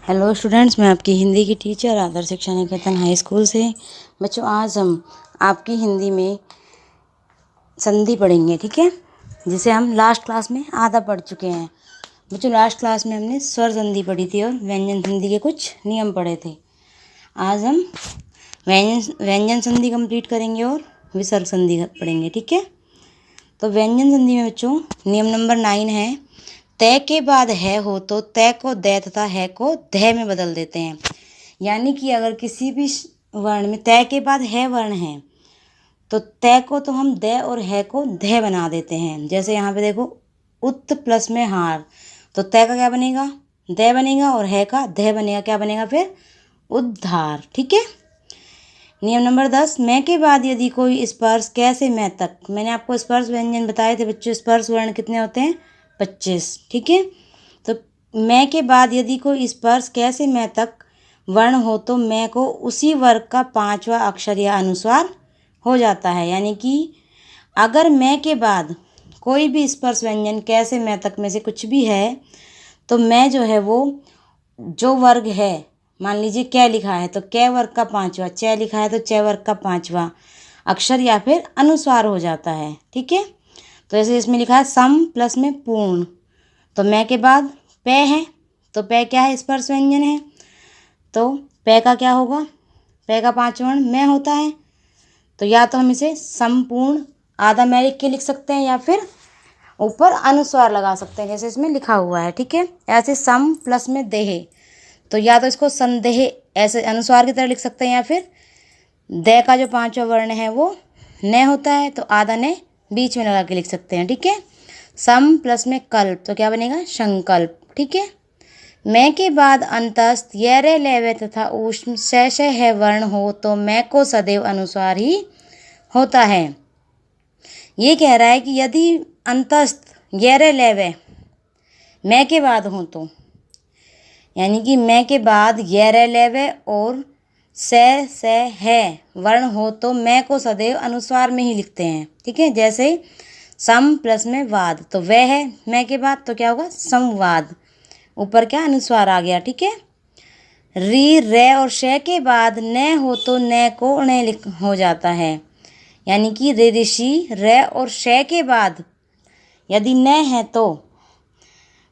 Hello students, मैं आपकी हिंदी की टीचर आदर्श शिक्षा निकेतन हाई स्कूल से। बच्चों, आज हम आपकी हिंदी में संधि पढ़ेंगे, ठीक है, जिसे हम लास्ट क्लास में आधा पढ़ चुके हैं। बच्चों, लास्ट क्लास में हमने स्वर संधि पढ़ी थी और व्यंजन संधि के कुछ नियम पढ़े थे। आज हम व्यंजन संधि कंप्लीट करेंगे और विसर्ग संधि पढ़ेंगे, ठीक है। तो व्यंजन संधि में बच्चों नियम नंबर 9 है, तय के बाद है हो तो तय को दै तथा है को ध में बदल देते हैं। यानी कि अगर किसी भी वर्ण में तय के बाद है वर्ण है तो तय को तो हम द और है को ध बना देते हैं। जैसे यहाँ पे देखो, उत प्लस में हार, तो तय का क्या बनेगा, द बनेगा, और है का ध बनेगा, क्या बनेगा फिर, उद्धार, ठीक है। नियम नंबर 10, मैं के बाद यदि कोई स्पर्श कैसे मैं तक, मैंने आपको स्पर्श व्यंजन बताए थे बच्चों, स्पर्श वर्ण कितने होते हैं, 25, ठीक है। तो मैं के बाद यदि कोई स्पर्श कैसे मैं तक वर्ण हो तो मैं को उसी वर्ग का 5वां अक्षर या अनुस्वार हो जाता है। यानी कि अगर मैं के बाद कोई भी स्पर्श व्यंजन कैसे मैं तक में से कुछ भी है तो मैं जो है वो जो वर्ग है, मान लीजिए कै लिखा है तो कै वर्ग का 5वां, च लिखा है तो च वर्ग का 5वां अक्षर या फिर अनुस्वार हो जाता है, ठीक है। तो जैसे इसमें लिखा है सम प्लस में पूर्ण, तो मैं के बाद पे है तो पे क्या है, स्पर्श व्यंजन है, तो पे का क्या होगा, पे का 5वां वर्ण मैं होता है। तो या तो हम इसे संपूर्ण आधा मैं लिख के लिख सकते हैं या फिर ऊपर अनुस्वार लगा सकते हैं जैसे इसमें लिखा हुआ है, ठीक है। ऐसे सम प्लस में देह, तो या तो इसको संदेह ऐसे अनुस्वार की तरह लिख सकते हैं या फिर द का जो 5वां वर्ण है वो न होता है तो आधा ने बीच में लगा के लिख सकते हैं, ठीक है। सम प्लस में कल्प, तो क्या बनेगा, संकल्प, ठीक है। मैं के बाद अंतस्थ ये रे लेवे तथा ऊष्म शय है वर्ण हो तो मैं को सदैव अनुस्वार ही होता है। ये कह रहा है कि यदि अंतस्थ ये रे लेवे मैं के बाद हो तो, यानी कि मैं के बाद ये रे लेवे और से है वर्ण हो तो मैं को सदैव अनुस्वार में ही लिखते हैं, ठीक है। जैसे सम प्लस में वाद, तो वह है मैं के बाद तो क्या होगा, संवाद, ऊपर क्या अनुस्वार आ गया, ठीक है। री रे और शे के बाद न हो तो न को न हो जाता है। यानी कि रे ऋषि रे और शे के बाद यदि न है तो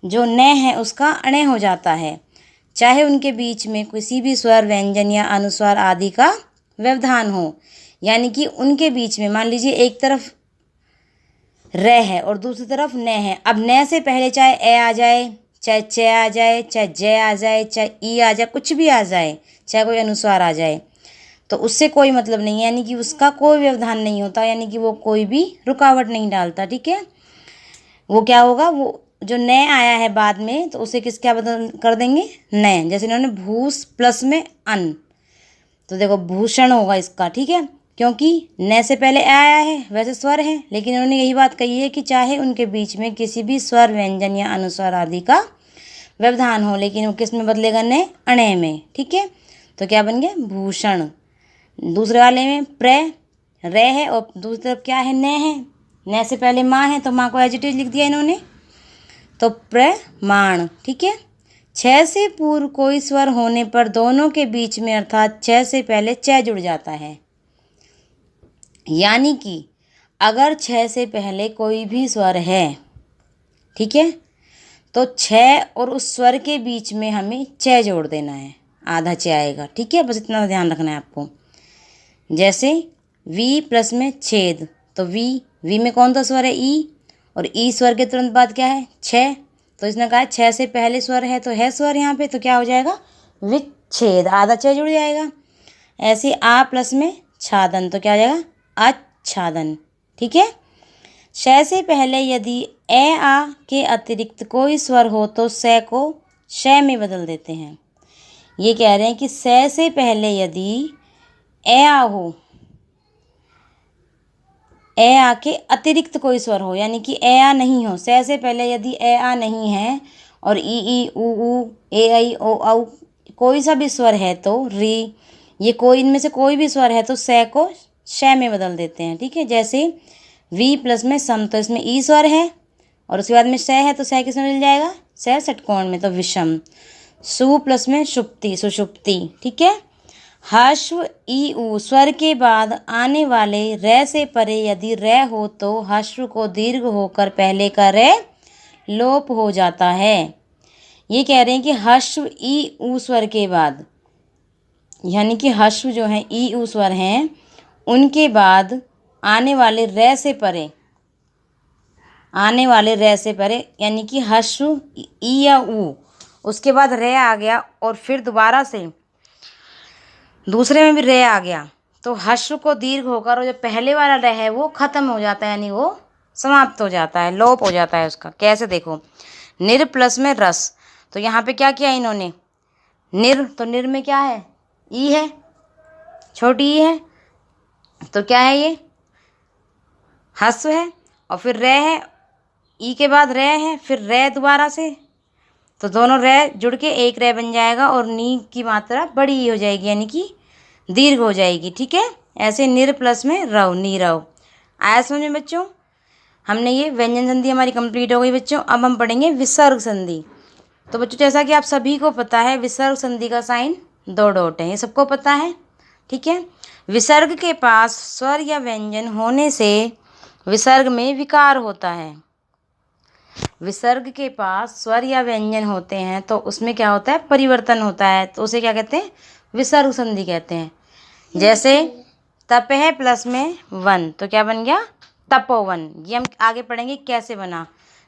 जो न है उसका अणे हो जाता है, चाहे उनके बीच में किसी भी स्वर व्यंजन या अनुस्वार आदि का व्यवधान हो। यानी कि उनके बीच में मान लीजिए एक तरफ र है और दूसरी तरफ न है, अब न से पहले चाहे ए आ जाए, चाहे च आ जाए, चाहे ज आ जाए, चाहे ई आ जाए, कुछ भी आ जाए, चाहे कोई अनुस्वार आ जाए, तो उससे कोई मतलब नहीं है, यानी कि उसका कोई व्यवधान नहीं होता, यानी कि वो कोई भी रुकावट नहीं डालता, ठीक है। वो क्या होगा, वो जो न आया है बाद में तो उसे किस क्या बदल कर देंगे, न। जैसे इन्होंने भूस प्लस में अन, तो देखो भूषण होगा इसका, ठीक है, क्योंकि न से पहले आया है, वैसे स्वर है, लेकिन इन्होंने यही बात कही है कि चाहे उनके बीच में किसी भी स्वर व्यंजन या अनुस्वार आदि का व्यवधान हो, लेकिन वो किस में बदलेगा, न अणे में, ठीक है। तो क्या बन गया, भूषण। दूसरे वाले में प्र रे है और दूसरी तरफ क्या है, न है, न से पहले माँ है तो माँ को एजिटेज लिख दिया इन्होंने, तो प्रमाण, ठीक है। 6 से पूर्व कोई स्वर होने पर दोनों के बीच में अर्थात 6 से पहले च जुड़ जाता है। यानी कि अगर 6 से पहले कोई भी स्वर है, ठीक है, तो 6 और उस स्वर के बीच में हमें च जोड़ देना है, आधा च आएगा, ठीक है। बस इतना ध्यान रखना है आपको। जैसे वी प्लस में छेद, तो वी में कौन सा स्वर है, ई, और ई स्वर के तुरंत बाद क्या है, छ, तो इसने कहा 6 से पहले स्वर है तो है स्वर यहाँ पे, तो क्या हो जाएगा, विच्छेद, आधा च जुड़ जाएगा। ऐसे आ प्लस में छादन, तो क्या हो जाएगा, आच्छादन, ठीक है। श से पहले यदि ए आ के अतिरिक्त कोई स्वर हो तो स को श में बदल देते हैं। ये कह रहे हैं कि स से पहले यदि ए आ हो, ए आ के अतिरिक्त कोई स्वर हो, यानी कि ए आ नहीं हो, से पहले यदि ए आ नहीं है और ई ऊ ए आई ओ औ कोई सा भी स्वर है तो री, ये कोई इनमें से कोई भी स्वर है तो से को श में बदल देते हैं, ठीक है। जैसे वी प्लस में सम, तो इसमें ई स्वर है और उसके बाद में स है तो स किस में मिल जाएगा, स षटकोण में, तो विषम। सु प्लस में शुप्ति, सुषुप्ति। ठीक है। हश्व ई ऊ स्वर के बाद आने वाले रे से परे यदि रे हो तो हश्व को दीर्घ होकर पहले का रे लोप हो जाता है। ये कह रहे हैं कि हश्व ई ऊ स्वर के बाद, यानी कि हश्व जो है ई ऊ स्वर हैं उनके बाद आने वाले रे से परे, आने वाले रे से परे यानी कि हश्व ई या ऊ, उसके बाद रे आ गया और फिर दोबारा से दूसरे में भी रे आ गया तो हश्व को दीर्घ होकर और जो पहले वाला रे है वो खत्म हो जाता है, यानी वो समाप्त हो जाता है, लोप हो जाता है उसका। कैसे देखो, निर प्लस में रस, तो यहाँ पे क्या किया इन्होंने, निर, तो निर में क्या है, ई है, छोटी ई है, तो क्या है ये, हस्व है, और फिर रे है, ई के बाद रे है, फिर रे दोबारा से, तो दोनों रे जुड़ के एक रे बन जाएगा और नी की मात्रा बड़ी हो जाएगी, यानी कि दीर्घ हो जाएगी। ठीक है। ऐसे निर प्लस में रव, नीरव। आया समझ में बच्चों? हमने ये व्यंजन संधि हमारी कंप्लीट हो गई बच्चों। अब हम पढ़ेंगे विसर्ग संधि। तो बच्चों जैसा कि आप सभी को पता है विसर्ग संधि का साइन 2 डॉट है, ये सबको पता है। ठीक है। विसर्ग के पास स्वर या व्यंजन होने से विसर्ग में विकार होता है। विसर्ग के पास स्वर या व्यंजन होते हैं तो उसमें क्या होता है, परिवर्तन होता है, तो उसे क्या कहते हैं, विसर्ग संधि कहते हैं। जैसे तपह प्लस में वन, तो क्या बन गया, तपोवन। ये हम आगे पढ़ेंगे कैसे बना।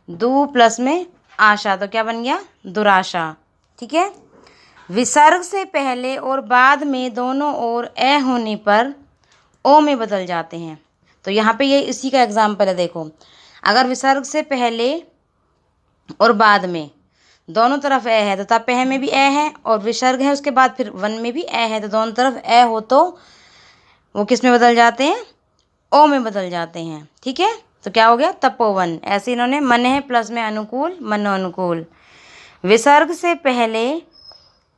दू प्लस में आशा, तो क्या बन गया, दुराशा। ठीक है। विसर्ग से पहले और बाद में दोनों ओर ए होने पर ओ में बदल जाते हैं। तो यहाँ पे ये इसी का एग्जाम्पल है। देखो, अगर विसर्ग से पहले और बाद में दोनों तरफ ए है तो तपह में भी ए है, और विसर्ग है उसके बाद फिर वन में भी ए है, तो दोनों तरफ ए हो तो वो किस में बदल जाते हैं, ओ में बदल जाते हैं। ठीक है। तो क्या हो गया, तपोवन। ऐसे इन्होंने मन है प्लस में अनुकूल, मनो अनुकूल। विसर्ग से पहले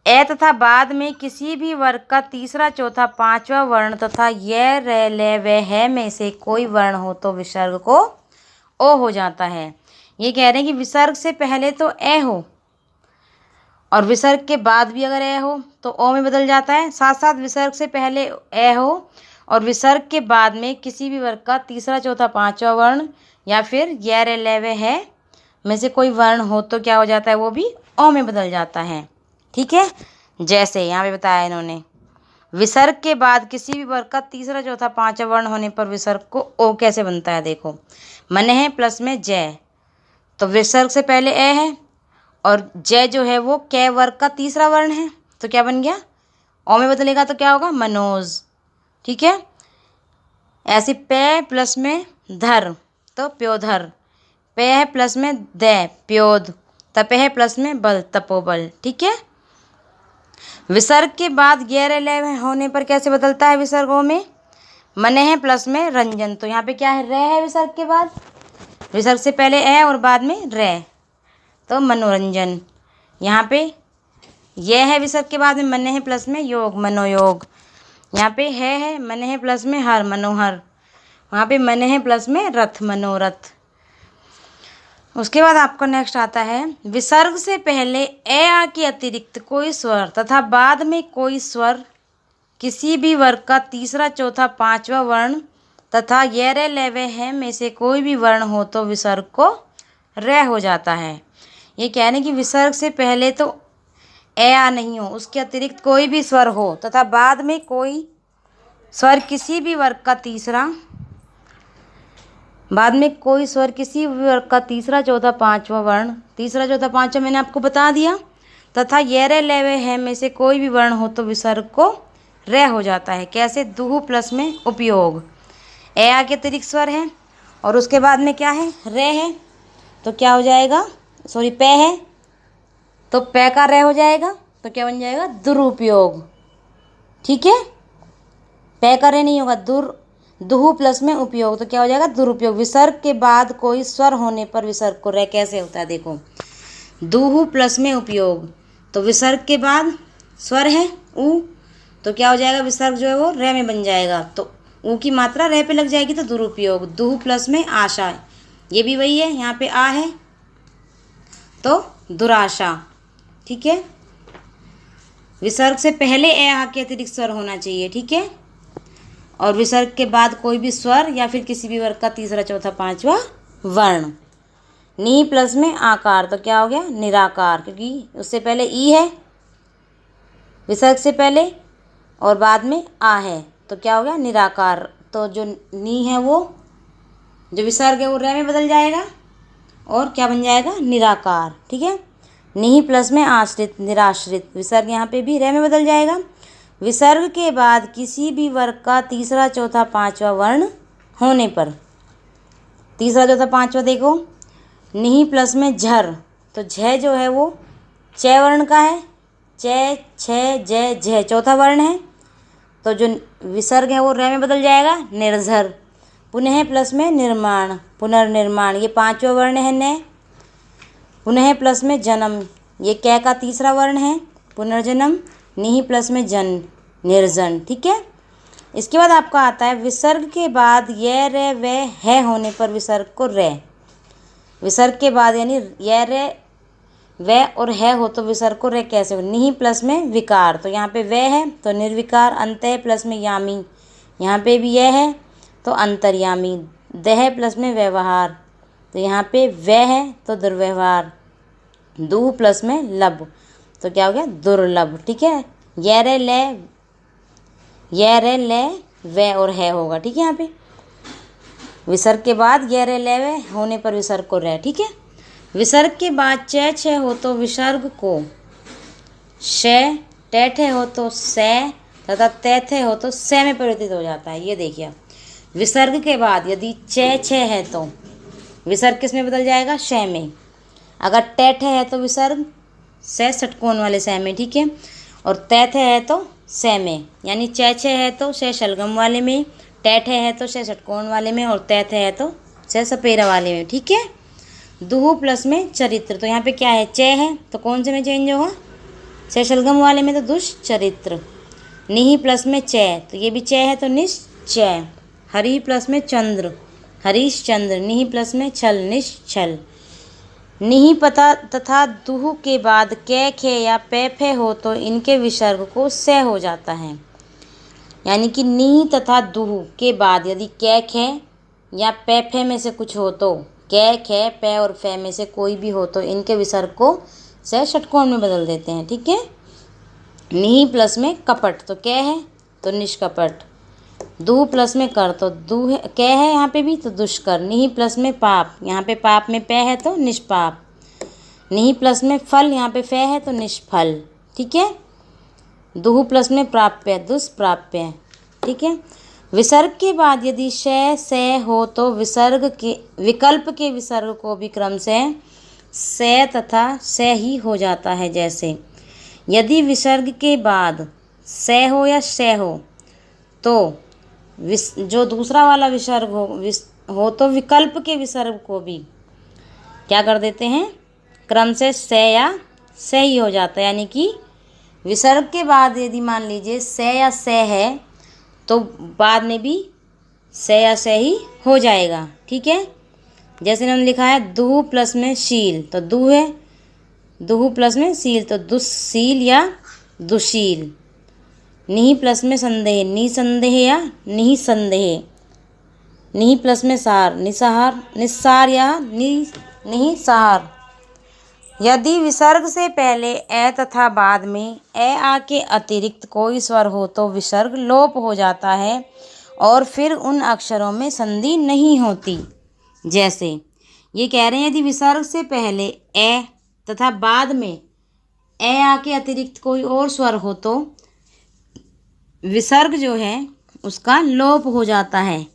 ए तथा बाद में किसी भी वर्ग का तीसरा चौथा पांचवा वर्ण तथा य रे ले वे है में से कोई वर्ण हो तो विसर्ग को ओ हो जाता है। ये कह रहे हैं कि विसर्ग से पहले तो ए हो और विसर्ग के बाद भी अगर ए हो तो ओ में बदल जाता है, साथ साथ विसर्ग से पहले ए हो और विसर्ग के बाद में किसी भी वर्ग का तीसरा चौथा पांचवा वर्ण या फिर य रे ले वे है में से कोई वर्ण हो तो क्या हो जाता है, वो भी ओ में बदल जाता है। ठीक है। जैसे यहाँ पे बताया इन्होंने, विसर्ग के बाद किसी भी वर्ग का तीसरा चौथा पांचवा वर्ण होने पर विसर्ग को ओ कैसे बनता है। देखो, मन है प्लस में जय, तो विसर्ग से पहले ए है और जय जो है वो कै वर्ग का तीसरा वर्ण है, तो क्या बन गया, ओ में बदलेगा तो क्या होगा, मनोज। ठीक है। ऐसे पे प्लस में धर, तो प्योधर। पे है प्लस में दे, प्योद। तपे है प्लस में बल, तपोबल। ठीक है। विसर्ग के बाद गैर लय होने पर कैसे बदलता है विसर्गों में, मने है प्लस में रंजन, तो यहाँ पे क्या है, रे है विसर्ग के बाद, विसर्ग से पहले ए और बाद में रे, तो मनोरंजन। यहाँ पे ये है विसर्ग के बाद में मने है प्लस में योग, मनोयोग। यहाँ पे है मने है प्लस में हर, मनोहर। वहाँ पे मने है प्लस में रथ, मनोरथ। उसके बाद आपको नेक्स्ट आता है, विसर्ग से पहले ए आ के अतिरिक्त कोई स्वर तथा बाद में कोई स्वर किसी भी वर्ग का तीसरा चौथा पांचवा वर्ण तथा ये रे लेवे है में से कोई भी वर्ण हो तो विसर्ग को रे हो जाता है। ये कहने कि विसर्ग से पहले तो ए आ नहीं हो, उसके अतिरिक्त कोई भी स्वर हो तथा बाद में कोई स्वर किसी भी वर्ग का तीसरा, बाद में कोई स्वर किसी भी वर्ग का तीसरा चौथा पांचवा वर्ण, तीसरा चौथा पांचवा मैंने आपको बता दिया, तथा ये रे लेवे है में से कोई भी वर्ण हो तो विसर्ग को रे हो जाता है। कैसे, दुहु प्लस में उपयोग, ए आ के अतिरिक्त स्वर है और उसके बाद में क्या है, रे है, तो क्या हो जाएगा, सॉरी पे है तो पे का रे हो जाएगा, तो क्या बन जाएगा, दुरुपयोग। ठीक है। पे का रे नहीं होगा, दुहु प्लस में उपयोग, तो क्या हो जाएगा, दुरुपयोग। विसर्ग के बाद कोई स्वर होने पर विसर्ग को रे कैसे होता है, देखो, दुहु प्लस में उपयोग, तो विसर्ग के बाद स्वर है ऊ, तो क्या हो जाएगा, विसर्ग जो है वो रे में बन जाएगा, तो ऊ की मात्रा रे पे लग जाएगी, तो दुरुपयोग। दुहु प्लस में आशा, ये भी वही है, यहाँ पे आ है तो दुराशा। ठीक है। विसर्ग से पहले ए आ के अतिरिक्त स्वर होना चाहिए, ठीक है। और विसर्ग के बाद कोई भी स्वर या फिर किसी भी वर्ग का तीसरा चौथा पांचवा वर्ण। नी प्लस में आकार, तो क्या हो गया निराकार, क्योंकि उससे पहले ई है विसर्ग से पहले और बाद में आ है, तो क्या हो गया निराकार। तो जो नी है वो जो विसर्ग है वो रे में बदल जाएगा और क्या बन जाएगा निराकार, ठीक है। नी प्लस में आश्रित निराश्रित, विसर्ग यहाँ पे भी रे में बदल जाएगा। विसर्ग के बाद किसी भी वर्ग का तीसरा चौथा पांचवा वर्ण होने पर, तीसरा चौथा पांचवा देखो, नी प्लस में झर, तो झ जो है वो च वर्ण का है, च छ ज झ चौथा वर्ण है, तो जो विसर्ग है वो रे में बदल जाएगा निर्झर। पुनः प्लस में निर्माण पुनर्निर्माण, ये पांचवा वर्ण है न। पुनः प्लस में जन्म, ये कै का तीसरा वर्ण है पुनर्जन्म। निहि प्लस में जन निर्जन, ठीक है। इसके बाद आपका आता है विसर्ग के बाद य रे व है होने पर विसर्ग को रे। विसर्ग के बाद यानी य रे व और है हो तो विसर्ग को रे कैसे हो। निहि प्लस में विकार, तो यहाँ पे व है तो निर्विकार। अंत है प्लस में यामी, यहाँ पे भी यह है तो अंतर्यामी। दह प्लस में व्यवहार, तो यहाँ पे व है तो दुर्व्यवहार। दू प्लस में लब, तो क्या हो गया दुर्लभ, ठीक है। य रे ले व और है होगा, ठीक है। यहाँ पे विसर्ग के बाद य रे ले व होने पर विसर्ग को रे, ठीक है। विसर्ग के बाद च छ हो तो विसर्ग को श, टेठ हो तो से तथा तैथ हो तो से में परिवर्तित हो जाता है। ये देखिए विसर्ग के बाद यदि च छ है तो विसर्ग किस में बदल जाएगा श में। अगर टेठ है तो विसर्ग से षटकोण वाले से में, ठीक है। और तैथ है तो से में, यानी च छ है तो से शलगम वाले में, टैठ है तो से षटकोण वाले में और तैथ है तो से सपेरा वाले में, ठीक है। दुहु प्लस में चरित्र, तो यहाँ पे क्या है च है तो कौन से में चेंज होगा से शलगम वाले में, तो दुष्चरित्र। निहि प्लस में च, तो ये भी च है तो निश्चय। हरि प्लस में चंद्र हरीशचंद्र। निहि प्लस में छल निश्छल। निहि पता तथा दुहु के बाद कै खे या पे फे हो तो इनके विसर्ग को से हो जाता है। यानी कि निहि तथा दुहु के बाद यदि कै खे या पे फे में से कुछ हो तो, कै खे पे और फे में से कोई भी हो तो इनके विसर्ग को से षटकोण में बदल देते हैं, ठीक है। निहि प्लस में कपट, तो कै है तो निष्कपट। दुह प्लस में कर, तो दुह कै है यहाँ पे भी तो दुष्कर। निहि प्लस में पाप, यहाँ पे पाप में पे है तो निष्पाप। निहि प्लस में फल, यहाँ पे फे है तो निष्फल, ठीक है। दुह प्लस में प्राप्य दुष्प्राप्य, ठीक है। विसर्ग के बाद यदि से हो तो विसर्ग के विकल्प के विसर्ग को भी क्रम से तथा से ही हो जाता है। जैसे यदि विसर्ग के बाद से हो या से हो तो जो दूसरा वाला विसर्ग हो तो विकल्प के विसर्ग को भी क्या कर देते हैं क्रम से या से ही हो जाता है। यानी कि विसर्ग के बाद यदि मान लीजिए से या से है तो बाद में भी से या से ही हो जाएगा, ठीक है। जैसे हमने लिखा है दुहु प्लस में शील, तो दुह है दुहु प्लस में शील तो दुस्शील या दुशील। निहि प्लस में संदेह, निसंदेह या निसंदेह। निहि प्लस में सार, निसार निस्सार या निहिसार। यदि विसर्ग से पहले ए तथा बाद में ए आ के अतिरिक्त कोई स्वर हो तो विसर्ग लोप हो जाता है और फिर उन अक्षरों में संधि नहीं होती। जैसे ये कह रहे हैं यदि विसर्ग से पहले ए तथा बाद में ए आ के अतिरिक्त कोई और स्वर हो तो विसर्ग जो है उसका लोप हो जाता है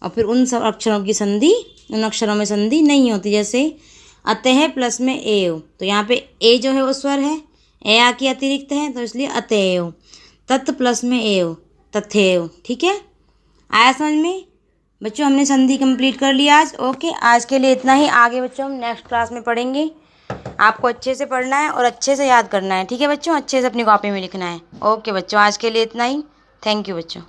और फिर उन सब अक्षरों की संधि उन अक्षरों में संधि नहीं होती। जैसे अतः प्लस में एव, तो यहाँ पे ए जो है वो स्वर है, ए आ के अतिरिक्त है तो इसलिए अतएव। तत् प्लस में एव तथेव, ठीक है। आया समझ में बच्चों, हमने संधि कंप्लीट कर लिया आज। ओके, आज के लिए इतना ही। आगे बच्चों हम नेक्स्ट क्लास में पढ़ेंगे। आपको अच्छे से पढ़ना है और अच्छे से याद करना है, ठीक है बच्चों। अच्छे से अपनी कॉपी में लिखना है। ओके बच्चों, आज के लिए इतना ही। थैंक यू बच्चों।